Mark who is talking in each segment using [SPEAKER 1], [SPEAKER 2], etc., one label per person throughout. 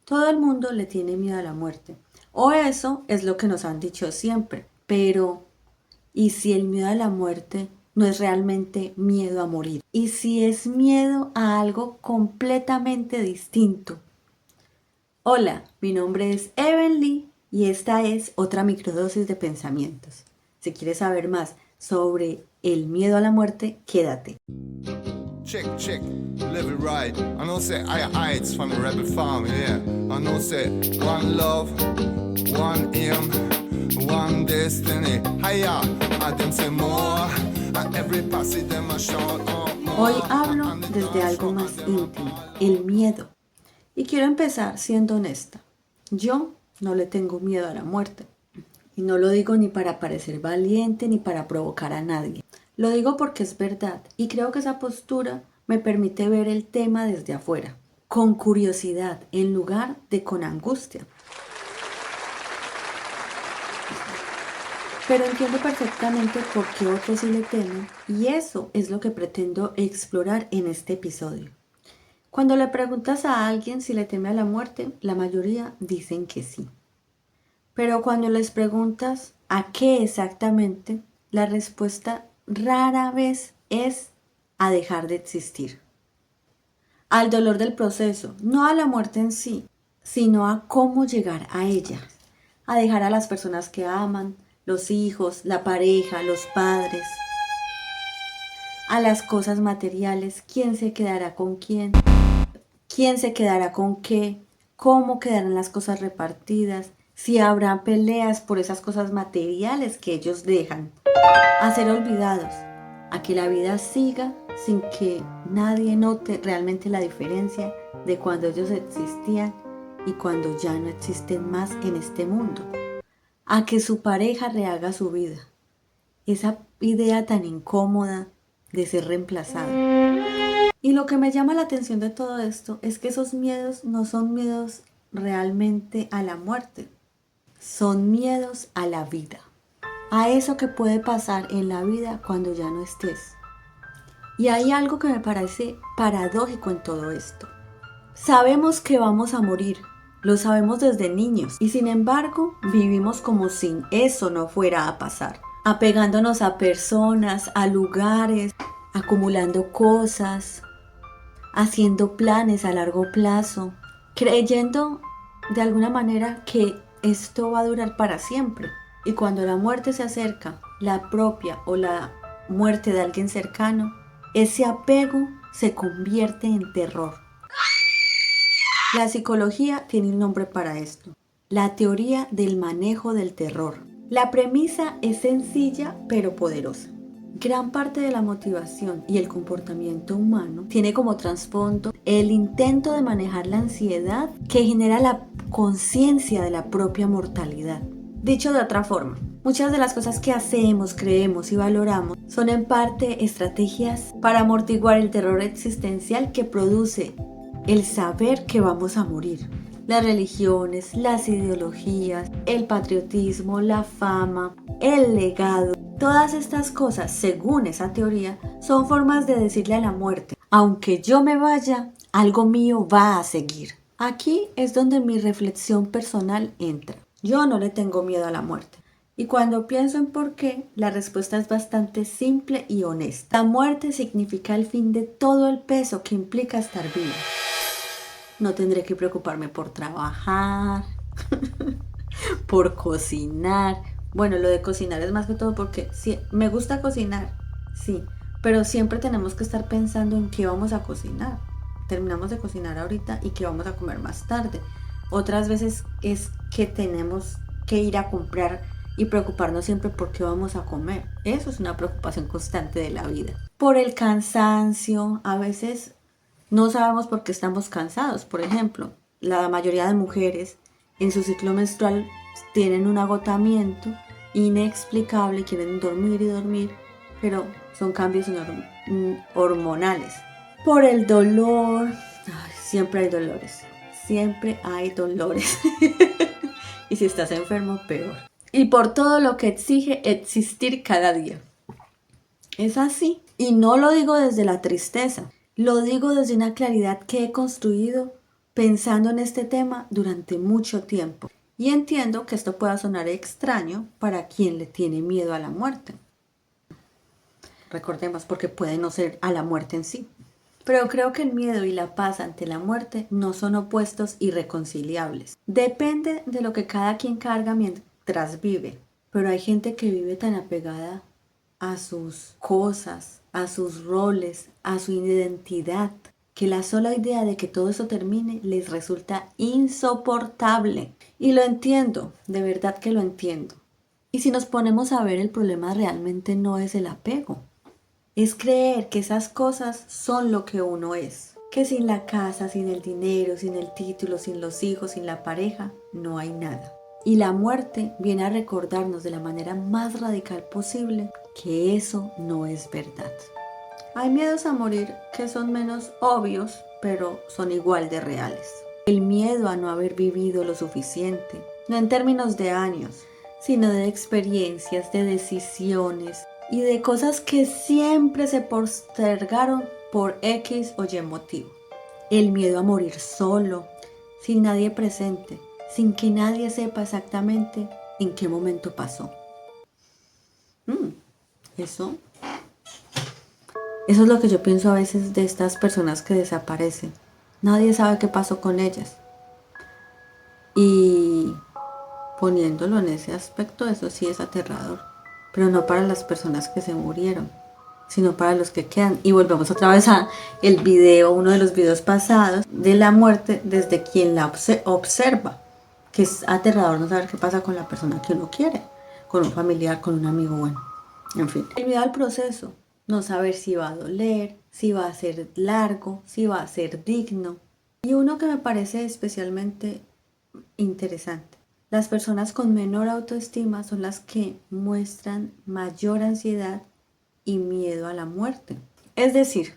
[SPEAKER 1] Todo el mundo le tiene miedo a la muerte. O eso es lo que nos han dicho siempre. Pero, ¿y si el miedo a la muerte no es realmente miedo a morir? ¿Y si es miedo a algo completamente distinto? Hola, mi nombre es Evan Lee y esta es otra microdosis de pensamientos. Si quieres saber más sobre el miedo a la muerte, quédate.
[SPEAKER 2] Check, check, live it right. I know say I it's from the rebel farm, yeah. I know say one love, one aim, one destiny. Hiya, I them say more. Every passage them a shout out more.
[SPEAKER 1] Hoy hablo desde algo más íntimo, el miedo. Y quiero empezar siendo honesta. Yo no le tengo miedo a la muerte. Y no lo digo ni para parecer valiente ni para provocar a nadie. Lo digo porque es verdad y creo que esa postura me permite ver el tema desde afuera, con curiosidad en lugar de con angustia. Pero entiendo perfectamente por qué otros sí le temen y eso es lo que pretendo explorar en este episodio. Cuando le preguntas a alguien si le teme a la muerte, la mayoría dicen que sí. Pero cuando les preguntas a qué exactamente, la respuesta rara vez es a dejar de existir. Al dolor del proceso, no a la muerte en sí, sino a cómo llegar a ella. A dejar a las personas que aman, los hijos, la pareja, los padres, a las cosas materiales, quién se quedará con quién se quedará con qué, cómo quedarán las cosas repartidas, si habrá peleas por esas cosas materiales que ellos dejan, a ser olvidados, a que la vida siga sin que nadie note realmente la diferencia de cuando ellos existían y cuando ya no existen más en este mundo, a que su pareja rehaga su vida, esa idea tan incómoda de ser reemplazado. Y lo que me llama la atención de todo esto es que esos miedos no son miedos realmente a la muerte, son miedos a la vida, a eso que puede pasar en la vida cuando ya no estés. Y hay algo que me parece paradójico en todo esto. Sabemos que vamos a morir, lo sabemos desde niños y sin embargo vivimos como si eso no fuera a pasar, apegándonos a personas, a lugares, acumulando cosas, haciendo planes a largo plazo, creyendo de alguna manera que esto va a durar para siempre. Y cuando la muerte se acerca, la propia o la muerte de alguien cercano, ese apego se convierte en terror. La psicología tiene un nombre para esto, la teoría del manejo del terror. La premisa es sencilla pero poderosa. Gran parte de la motivación y el comportamiento humano tiene como trasfondo el intento de manejar la ansiedad que genera la conciencia de la propia mortalidad. Dicho de otra forma, muchas de las cosas que hacemos, creemos y valoramos son en parte estrategias para amortiguar el terror existencial que produce el saber que vamos a morir. Las religiones, las ideologías, el patriotismo, la fama, el legado, todas estas cosas, según esa teoría, son formas de decirle a la muerte, aunque yo me vaya, algo mío va a seguir. Aquí es donde mi reflexión personal entra. Yo no le tengo miedo a la muerte. Y cuando pienso en por qué, la respuesta es bastante simple y honesta. La muerte significa el fin de todo el peso que implica estar vivo. No tendré que preocuparme por trabajar, por cocinar. Bueno, lo de cocinar es más que todo porque sí, me gusta cocinar, sí, pero siempre tenemos que estar pensando en qué vamos a cocinar. Terminamos de cocinar ahorita y qué vamos a comer más tarde. Otras veces es que tenemos que ir a comprar y preocuparnos siempre por qué vamos a comer. Eso es una preocupación constante de la vida. Por el cansancio, a veces no sabemos por qué estamos cansados. Por ejemplo, la mayoría de mujeres en su ciclo menstrual tienen un agotamiento inexplicable, quieren dormir y dormir, pero son cambios hormonales. Por el dolor, siempre hay dolores, siempre hay dolores. Y si estás enfermo, peor. Y por todo lo que exige existir cada día. Es así. Y no lo digo desde la tristeza. Lo digo desde una claridad que he construido pensando en este tema durante mucho tiempo. Y entiendo que esto pueda sonar extraño para quien le tiene miedo a la muerte. Recordemos, porque puede no ser a la muerte en sí. Pero creo que el miedo y la paz ante la muerte no son opuestos irreconciliables. Depende de lo que cada quien carga mientras vive. Pero hay gente que vive tan apegada a sus cosas, a sus roles, a su identidad, que la sola idea de que todo eso termine les resulta insoportable. Y lo entiendo, de verdad que lo entiendo. Y si nos ponemos a ver, el problema realmente no es el apego. Es creer que esas cosas son lo que uno es. Que sin la casa, sin el dinero, sin el título, sin los hijos, sin la pareja, no hay nada. Y la muerte viene a recordarnos de la manera más radical posible que eso no es verdad. Hay miedos a morir que son menos obvios, pero son igual de reales. El miedo a no haber vivido lo suficiente, no en términos de años, sino de experiencias, de decisiones y de cosas que siempre se postergaron por X o Y motivo. El miedo a morir solo, sin nadie presente, sin que nadie sepa exactamente en qué momento pasó. Eso es lo que yo pienso a veces de estas personas que desaparecen. Nadie sabe qué pasó con ellas. Y poniéndolo en ese aspecto, eso sí es aterrador. Pero no para las personas que se murieron, sino para los que quedan. Y volvemos otra vez a el video, uno de los videos pasados, de la muerte desde quien la observa. Que es aterrador no saber qué pasa con la persona que uno quiere, con un familiar, con un amigo, bueno, en fin. El miedo al proceso, no saber si va a doler, si va a ser largo, si va a ser digno. Y uno que me parece especialmente interesante. Las personas con menor autoestima son las que muestran mayor ansiedad y miedo a la muerte. Es decir,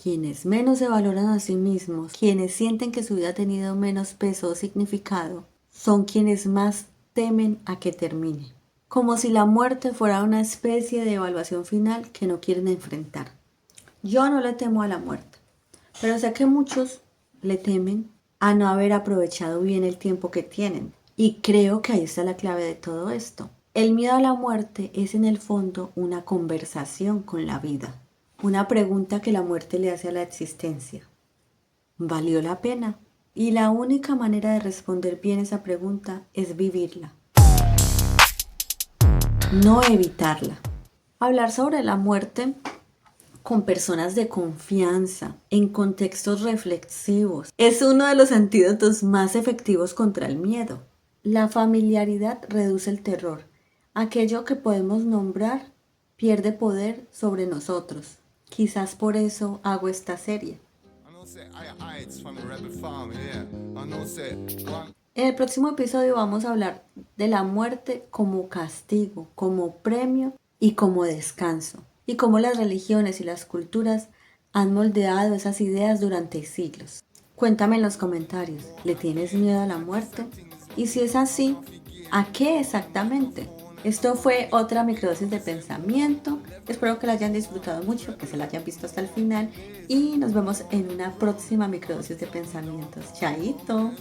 [SPEAKER 1] quienes menos se valoran a sí mismos, quienes sienten que su vida ha tenido menos peso o significado, son quienes más temen a que termine. Como si la muerte fuera una especie de evaluación final que no quieren enfrentar. Yo no le temo a la muerte, pero sé que muchos le temen a no haber aprovechado bien el tiempo que tienen. Y creo que ahí está la clave de todo esto. El miedo a la muerte es en el fondo una conversación con la vida. Una pregunta que la muerte le hace a la existencia. ¿Valió la pena? Y la única manera de responder bien esa pregunta es vivirla. No evitarla. Hablar sobre la muerte con personas de confianza, en contextos reflexivos, es uno de los antídotos más efectivos contra el miedo. La familiaridad reduce el terror. Aquello que podemos nombrar pierde poder sobre nosotros. Quizás por eso hago esta serie. En el próximo episodio vamos a hablar de la muerte como castigo, como premio y como descanso, y cómo las religiones y las culturas han moldeado esas ideas durante siglos. Cuéntame en los comentarios, ¿le tienes miedo a la muerte? Y si es así, ¿a qué exactamente? Esto fue otra microdosis de pensamiento. Espero que la hayan disfrutado mucho, que se la hayan visto hasta el final. Y nos vemos en una próxima microdosis de pensamientos. Chaito.